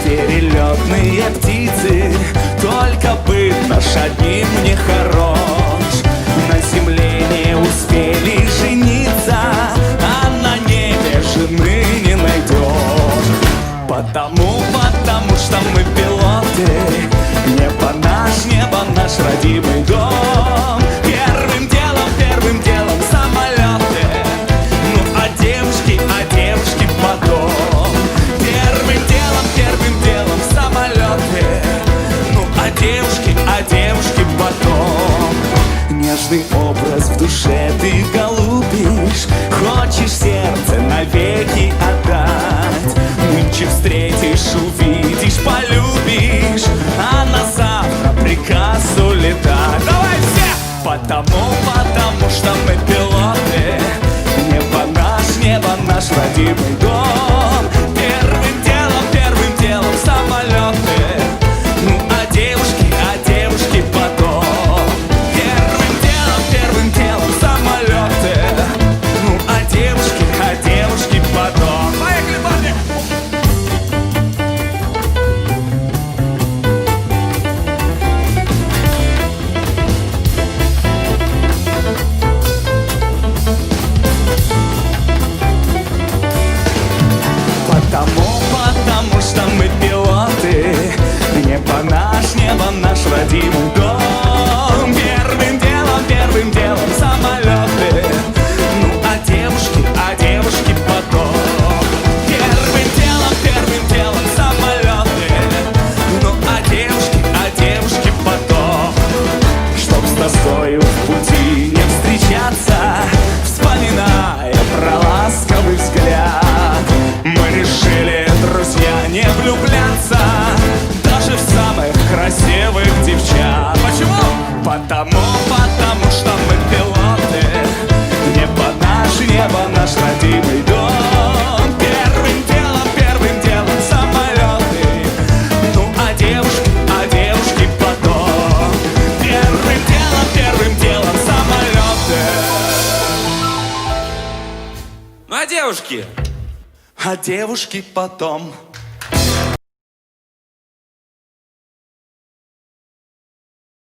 перелетные птицы, только быт наш одним не хорош. На земле не успели жениться, а на небе жены не найдешь. Потому что мы пилоты, небо наш родимый дом. Первым делом самолеты, ну а девушки потом. Первым делом самолеты, ну а девушки потом. Нежный образ в душе ты голубишь, хочешь сердце навеки отдать. Нынче встретишь, увидишь, полюбишь, а на завтра приказ улетать. Давай все! Потому что мы пилоты, небо наш родимый дом. Первым делом самолеты, ну а девушки потом. Первым делом самолеты, ну а девушки потом. Поехали, парни! Потому что мы пилоты, небо наш родимый дом. Первым делом самолеты, ну а девушки потом. Первым делом самолеты, ну а девушки потом. Чтоб с тоскою в пути не встречаться, вспоминая про ласковый взгляд, мы решили, друзья, не влюбляться даже в самых красивых девчат. Почему? Потому что мы пилоты, небо наш родимый дом. Первым делом самолеты, ну а девушки потом. Первым делом самолеты, ну а девушки потом.